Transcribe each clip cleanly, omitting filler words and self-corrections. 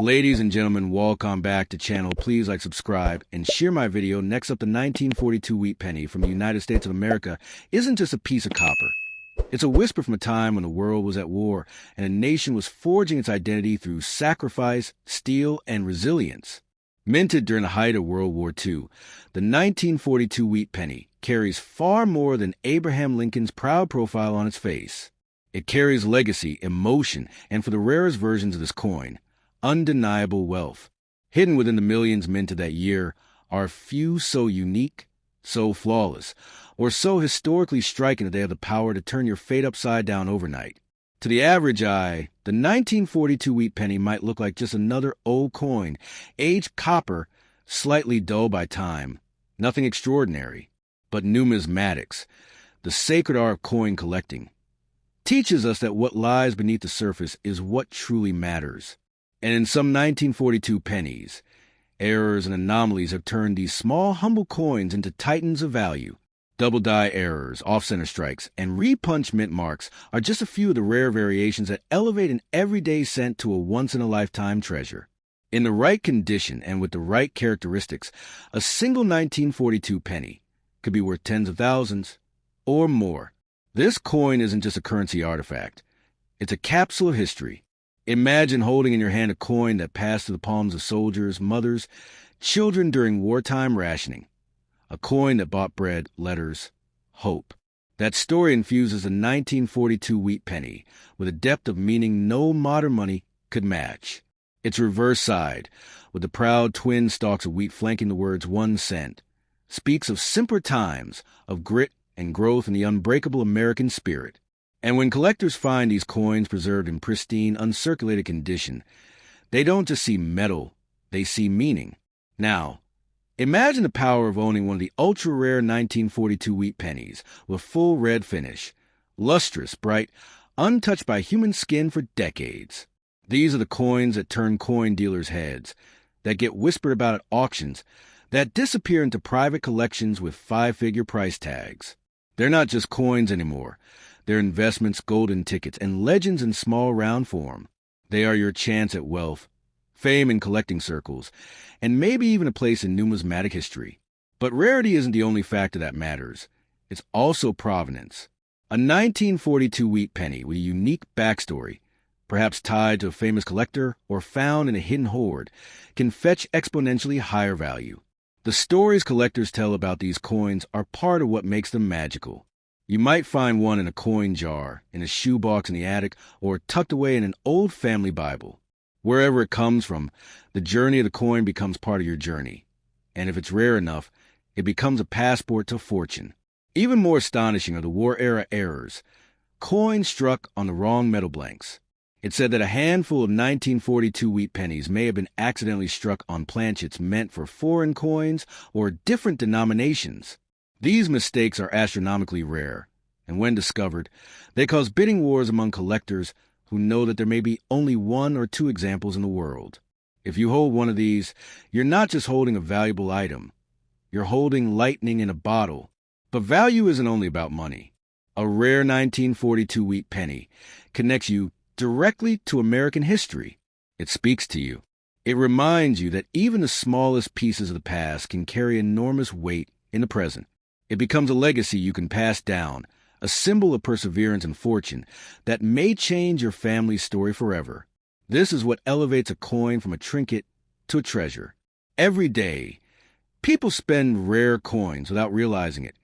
Ladies and gentlemen, welcome back to channel. Please like, subscribe, and share my video. Next up, the 1942 wheat penny from the United States of America isn't just a piece of copper. It's a whisper from a time when the world was at war and a nation was forging its identity through sacrifice, steel, and resilience. Minted during the height of World War II, the 1942 wheat penny carries far more than Abraham Lincoln's proud profile on its face. It carries legacy, emotion, and for the rarest versions of this coin, undeniable wealth. Hidden within the millions minted that year are few so unique, so flawless, or so historically striking that they have the power to turn your fate upside down overnight. To the average eye, the 1942 wheat penny might look like just another old coin, aged copper, slightly dull by time. Nothing extraordinary. But numismatics, the sacred art of coin collecting, teaches us that what lies beneath the surface is what truly matters. And in some 1942 pennies, errors and anomalies have turned these small, humble coins into titans of value. Double-die errors, off-center strikes, and repunch mint marks are just a few of the rare variations that elevate an everyday cent to a once-in-a-lifetime treasure. In the right condition and with the right characteristics, a single 1942 penny could be worth tens of thousands or more. This coin isn't just a currency artifact. It's a capsule of history. Imagine holding in your hand a coin that passed through the palms of soldiers, mothers, children during wartime rationing. A coin that bought bread, letters, hope. That story infuses the 1942 wheat penny with a depth of meaning no modern money could match. Its reverse side, with the proud twin stalks of wheat flanking the words 1 cent, speaks of simpler times, of grit and growth in the unbreakable American spirit. And when collectors find these coins preserved in pristine, uncirculated condition, they don't just see metal, they see meaning. Now, imagine the power of owning one of the ultra-rare 1942 wheat pennies with full red finish, lustrous, bright, untouched by human skin for decades. These are the coins that turn coin dealers' heads, that get whispered about at auctions, that disappear into private collections with 5-figure price tags. They're not just coins anymore. They're investments, golden tickets, and legends in small round form. They are your chance at wealth, fame in collecting circles, and maybe even a place in numismatic history. But rarity isn't the only factor that matters. It's also provenance. A 1942 wheat penny with a unique backstory, perhaps tied to a famous collector or found in a hidden hoard, can fetch exponentially higher value. The stories collectors tell about these coins are part of what makes them magical. You might find one in a coin jar, in a shoebox in the attic, or tucked away in an old family Bible. Wherever it comes from, the journey of the coin becomes part of your journey. And if it's rare enough, it becomes a passport to fortune. Even more astonishing are the war-era errors. Coins struck on the wrong metal blanks. It's said that a handful of 1942 wheat pennies may have been accidentally struck on planchets meant for foreign coins or different denominations. These mistakes are astronomically rare, and when discovered, they cause bidding wars among collectors who know that there may be only 1 or 2 examples in the world. If you hold one of these, you're not just holding a valuable item. You're holding lightning in a bottle. But value isn't only about money. A rare 1942 wheat penny connects you directly to American history. It speaks to you. It reminds you that even the smallest pieces of the past can carry enormous weight in the present. It becomes a legacy you can pass down, a symbol of perseverance and fortune that may change your family's story forever. This is what elevates a coin from a trinket to a treasure. Every day, people spend rare coins without realizing it,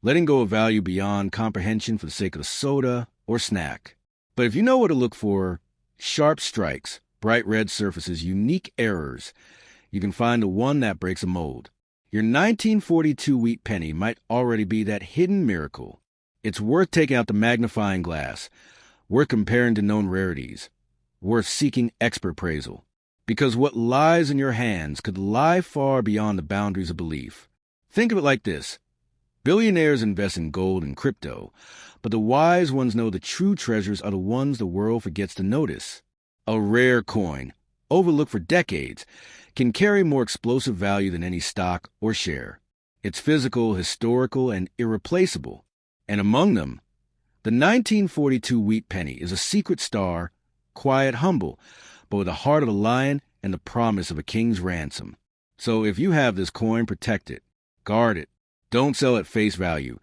letting go of value beyond comprehension for the sake of a soda or snack. But if you know what to look for, sharp strikes, bright red surfaces, unique errors, you can find the one that breaks a mold. Your 1942 wheat penny might already be that hidden miracle. It's worth taking out the magnifying glass, worth comparing to known rarities, worth seeking expert appraisal. Because what lies in your hands could lie far beyond the boundaries of belief. Think of it like this. Billionaires invest in gold and crypto, but the wise ones know the true treasures are the ones the world forgets to notice. A rare coin, overlooked for decades, can carry more explosive value than any stock or share. It's physical, historical, and irreplaceable. And among them, the 1942 wheat penny is a secret star, quiet, humble, but with the heart of a lion and the promise of a king's ransom. So if you have this coin, protect it, guard it, don't sell at face value,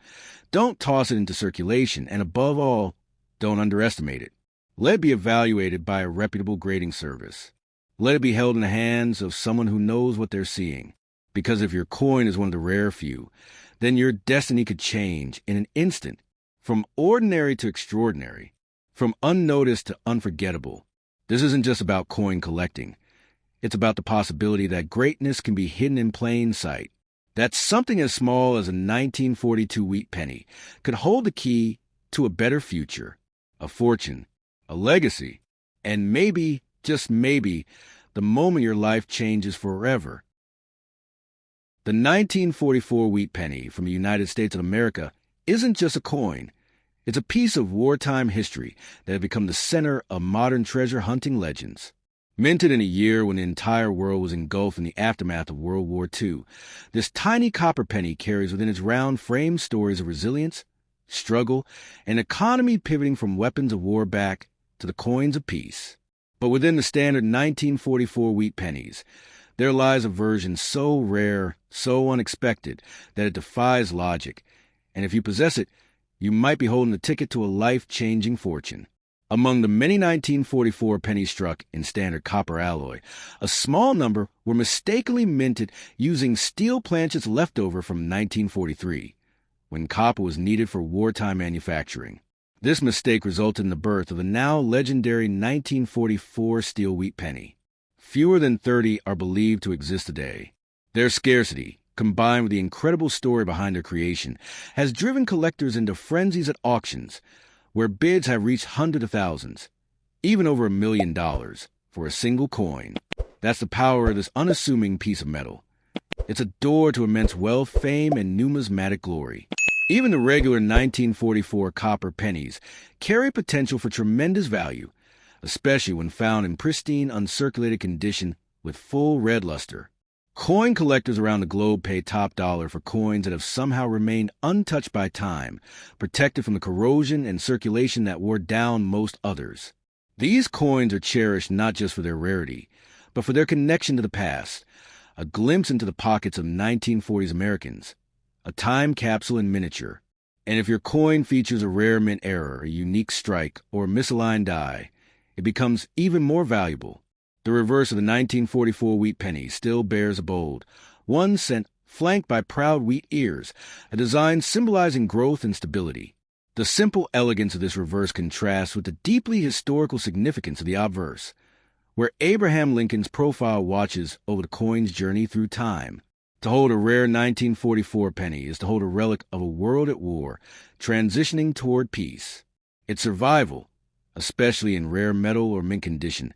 don't toss it into circulation, and above all, don't underestimate it. Let it be evaluated by a reputable grading service. Let it be held in the hands of someone who knows what they're seeing. Because if your coin is one of the rare few, then your destiny could change in an instant, from ordinary to extraordinary, from unnoticed to unforgettable. This isn't just about coin collecting. It's about the possibility that greatness can be hidden in plain sight. That something as small as a 1942 wheat penny could hold the key to a better future, a fortune, a legacy, and maybe, just maybe, the moment your life changes forever. The 1944 wheat penny from the United States of America isn't just a coin. It's a piece of wartime history that had become the center of modern treasure hunting legends. Minted in a year when the entire world was engulfed in the aftermath of World War II, this tiny copper penny carries within its round frame stories of resilience, struggle, and economy pivoting from weapons of war back to the coins of peace. But within the standard 1944 wheat pennies, there lies a version so rare, so unexpected, that it defies logic, and if you possess it, you might be holding the ticket to a life-changing fortune. Among the many 1944 pennies struck in standard copper alloy, a small number were mistakenly minted using steel planchets left over from 1943, when copper was needed for wartime manufacturing. This mistake resulted in the birth of the now legendary 1944 steel wheat penny. Fewer than 30 are believed to exist today. Their scarcity, combined with the incredible story behind their creation, has driven collectors into frenzies at auctions, where bids have reached hundreds of thousands, even over $1 million, for a single coin. That's the power of this unassuming piece of metal. It's a door to immense wealth, fame, and numismatic glory. Even the regular 1944 copper pennies carry potential for tremendous value, especially when found in pristine, uncirculated condition with full red luster. Coin collectors around the globe pay top dollar for coins that have somehow remained untouched by time, protected from the corrosion and circulation that wore down most others. These coins are cherished not just for their rarity, but for their connection to the past, a glimpse into the pockets of 1940s Americans, a time capsule in miniature. And if your coin features a rare mint error, a unique strike, or a misaligned die, it becomes even more valuable. The reverse of the 1944 wheat penny still bears a bold 1 cent flanked by proud wheat ears, a design symbolizing growth and stability. The simple elegance of this reverse contrasts with the deeply historical significance of the obverse, where Abraham Lincoln's profile watches over the coin's journey through time. To hold a rare 1944 penny is to hold a relic of a world at war, transitioning toward peace. Its survival, especially in rare metal or mint condition,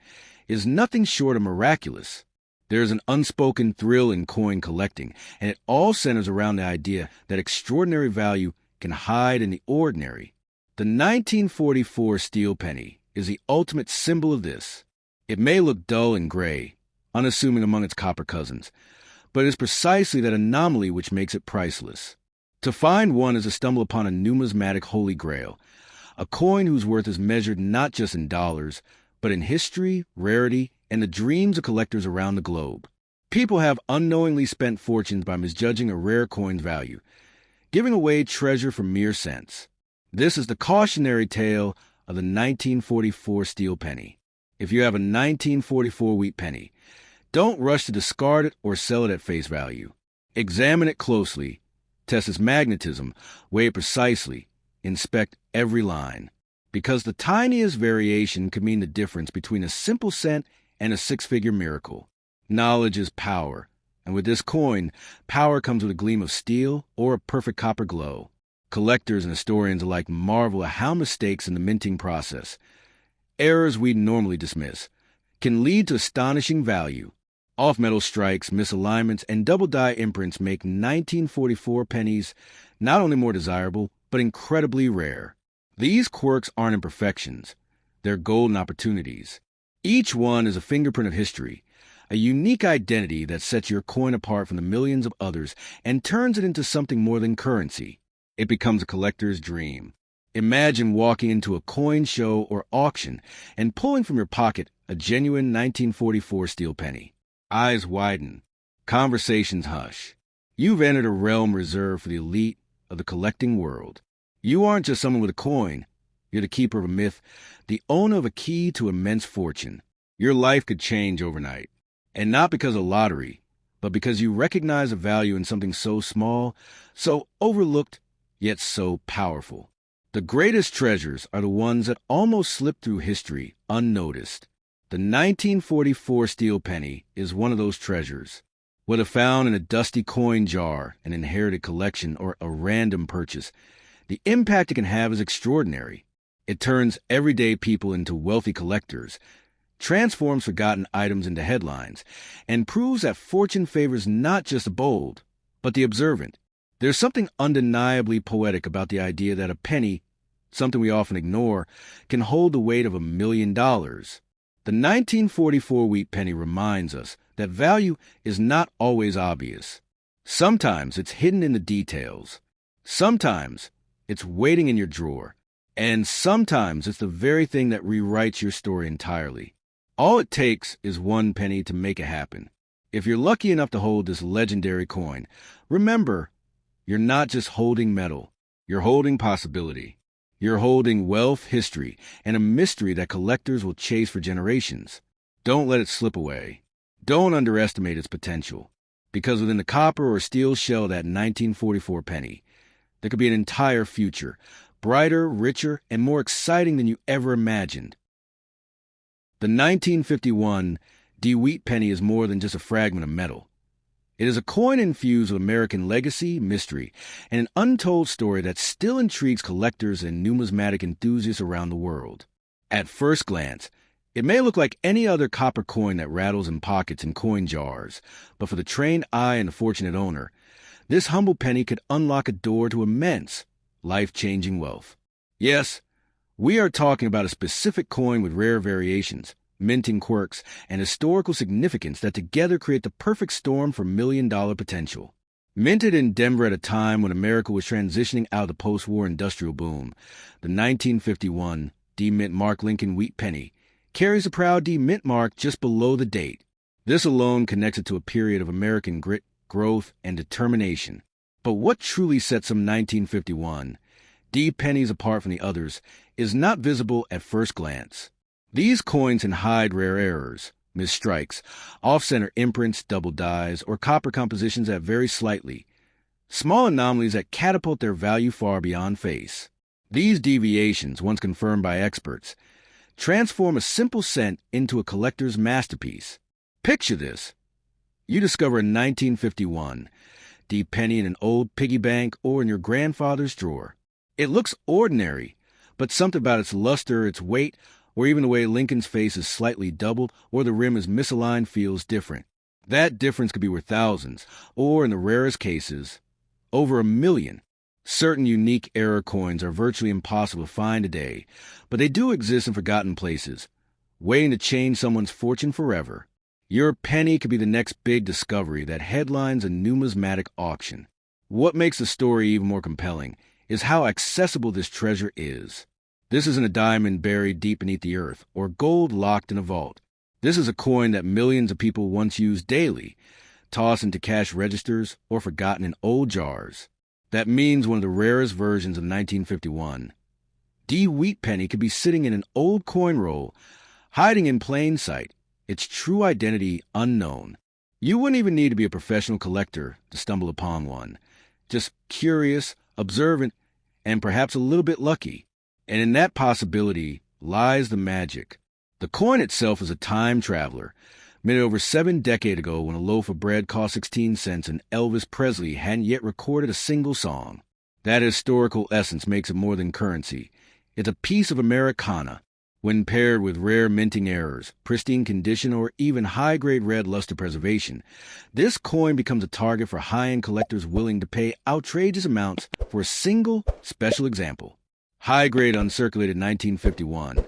is nothing short of miraculous. There is an unspoken thrill in coin collecting, and it all centers around the idea that extraordinary value can hide in the ordinary. The 1944 steel penny is the ultimate symbol of this. It may look dull and gray, unassuming among its copper cousins, but it is precisely that anomaly which makes it priceless. To find one is to stumble upon a numismatic holy grail, a coin whose worth is measured not just in dollars, but in history, rarity, and the dreams of collectors around the globe. People have unknowingly spent fortunes by misjudging a rare coin's value, giving away treasure for mere cents. This is the cautionary tale of the 1944 steel penny. If you have a 1944 wheat penny, don't rush to discard it or sell it at face value. Examine it closely, test its magnetism, weigh it precisely, inspect every line. Because the tiniest variation could mean the difference between a simple cent and a six-figure miracle. Knowledge is power, and with this coin, power comes with a gleam of steel or a perfect copper glow. Collectors and historians alike marvel at how mistakes in the minting process, errors we normally dismiss, can lead to astonishing value. Off-metal strikes, misalignments, and double-die imprints make 1944 pennies not only more desirable, but incredibly rare. These quirks aren't imperfections. They're golden opportunities. Each one is a fingerprint of history, a unique identity that sets your coin apart from the millions of others and turns it into something more than currency. It becomes a collector's dream. Imagine walking into a coin show or auction and pulling from your pocket a genuine 1944 steel penny. Eyes widen. Conversations hush. You've entered a realm reserved for the elite of the collecting world. You aren't just someone with a coin. You're the keeper of a myth, the owner of a key to immense fortune. Your life could change overnight. And not because of lottery, but because you recognize a value in something so small, so overlooked, yet so powerful. The greatest treasures are the ones that almost slip through history unnoticed. The 1944 steel penny is one of those treasures. Whether found in a dusty coin jar, an inherited collection, or a random purchase, the impact it can have is extraordinary. It turns everyday people into wealthy collectors, transforms forgotten items into headlines, and proves that fortune favors not just the bold, but the observant. There's something undeniably poetic about the idea that a penny, something we often ignore, can hold the weight of $1 million. The 1944 wheat penny reminds us that value is not always obvious. Sometimes it's hidden in the details. Sometimes it's waiting in your drawer. And sometimes it's the very thing that rewrites your story entirely. All it takes is one penny to make it happen. If you're lucky enough to hold this legendary coin, remember, you're not just holding metal. You're holding possibility. You're holding wealth, history, and a mystery that collectors will chase for generations. Don't let it slip away. Don't underestimate its potential. Because within the copper or steel shell of that 1944 penny, there could be an entire future, brighter, richer, and more exciting than you ever imagined. The 1951 wheat penny is more than just a fragment of metal. It is a coin infused with American legacy, mystery, and an untold story that still intrigues collectors and numismatic enthusiasts around the world. At first glance, it may look like any other copper coin that rattles in pockets and coin jars, but for the trained eye and the fortunate owner, this humble penny could unlock a door to immense, life-changing wealth. Yes, we are talking about a specific coin with rare variations, minting quirks, and historical significance that together create the perfect storm for million-dollar potential. Minted in Denver at a time when America was transitioning out of the post-war industrial boom, the 1951 D-Mint Mark Lincoln wheat penny carries a proud D-Mint mark just below the date. This alone connects it to a period of American grit, growth, and determination. But what truly sets some 1951 D pennies apart from the others is not visible at first glance. These coins can hide rare errors, misstrikes, off-center imprints, double dies, or copper compositions that vary slightly, small anomalies that catapult their value far beyond face. These deviations, once confirmed by experts, transform a simple cent into a collector's masterpiece. Picture this. You discover a 1951 D penny in an old piggy bank or in your grandfather's drawer. It looks ordinary, but something about its luster, its weight, or even the way Lincoln's face is slightly doubled or the rim is misaligned feels different. That difference could be worth thousands, or in the rarest cases, over $1 million. Certain unique error coins are virtually impossible to find today, but they do exist in forgotten places, waiting to change someone's fortune forever. Your penny could be the next big discovery that headlines a numismatic auction. What makes the story even more compelling is how accessible this treasure is. This isn't a diamond buried deep beneath the earth or gold locked in a vault. This is a coin that millions of people once used daily, tossed into cash registers or forgotten in old jars. That means one of the rarest versions of 1951 D wheat penny could be sitting in an old coin roll, hiding in plain sight, its true identity unknown. You wouldn't even need to be a professional collector to stumble upon one. Just curious, observant, and perhaps a little bit lucky. And in that possibility lies the magic. The coin itself is a time traveler, minted over 7 decades ago when a loaf of bread cost 16 cents and Elvis Presley hadn't yet recorded a single song. That historical essence makes it more than currency. It's a piece of Americana. When paired with rare minting errors, pristine condition, or even high-grade red luster preservation, this coin becomes a target for high-end collectors willing to pay outrageous amounts for a single special example. High-grade uncirculated 1951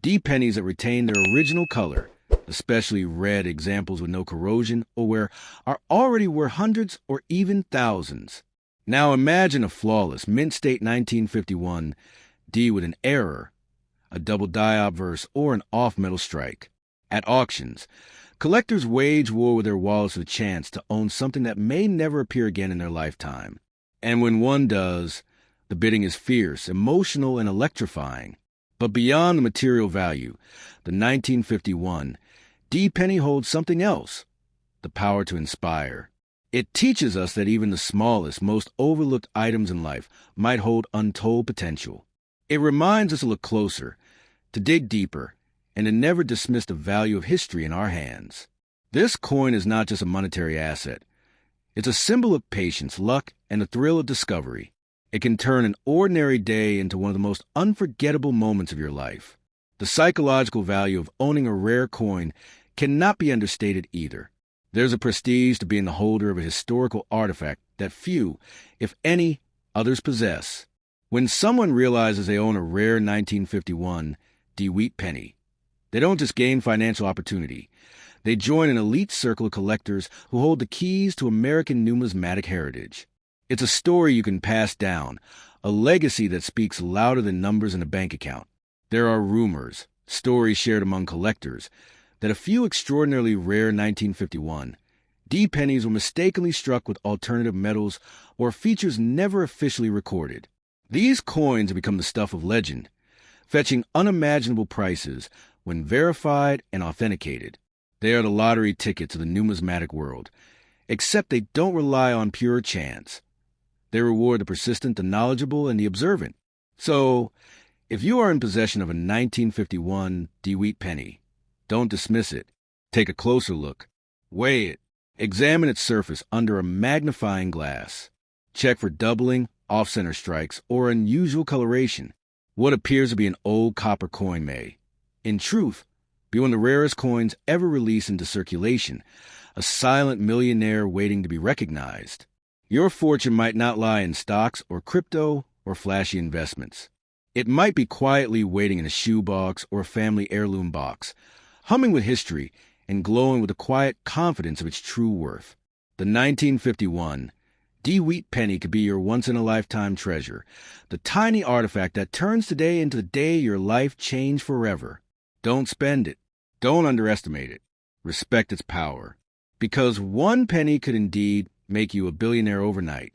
D pennies that retain their original color, especially red examples with no corrosion or where are already worth hundreds or even thousands. Now imagine a flawless mint state 1951 D with an error, a double die obverse, or an off-metal strike. At auctions, collectors wage war with their wallets for the chance to own something that may never appear again in their lifetime. And when one does, the bidding is fierce, emotional, and electrifying. But beyond the material value, the 1951 D penny holds something else, the power to inspire. It teaches us that even the smallest, most overlooked items in life might hold untold potential. It reminds us to look closer, to dig deeper, and to never dismiss the value of history in our hands. This coin is not just a monetary asset. It's a symbol of patience, luck, and the thrill of discovery. It can turn an ordinary day into one of the most unforgettable moments of your life. The psychological value of owning a rare coin cannot be understated either. There's a prestige to being the holder of a historical artifact that few, if any, others possess. When someone realizes they own a rare 1951 DeWitt penny, they don't just gain financial opportunity. They join an elite circle of collectors who hold the keys to American numismatic heritage. It's a story you can pass down, a legacy that speaks louder than numbers in a bank account. There are rumors, stories shared among collectors, that a few extraordinarily rare 1951 D pennies were mistakenly struck with alternative metals or features never officially recorded. These coins have become the stuff of legend, fetching unimaginable prices when verified and authenticated. They are the lottery tickets of the numismatic world, except they don't rely on pure chance. They reward the persistent, the knowledgeable, and the observant. So, if you are in possession of a 1951 DeWitt penny, don't dismiss it. Take a closer look. Weigh it. Examine its surface under a magnifying glass. Check for doubling, off-center strikes, or unusual coloration. What appears to be an old copper coin may, in truth, be one of the rarest coins ever released into circulation, a silent millionaire waiting to be recognized. Your fortune might not lie in stocks or crypto or flashy investments. It might be quietly waiting in a shoebox or a family heirloom box, humming with history and glowing with the quiet confidence of its true worth. The 1951 DeWitt penny could be your once-in-a-lifetime treasure, the tiny artifact that turns today into the day your life changed forever. Don't spend it. Don't underestimate it. Respect its power. Because one penny could indeed make you a billionaire overnight.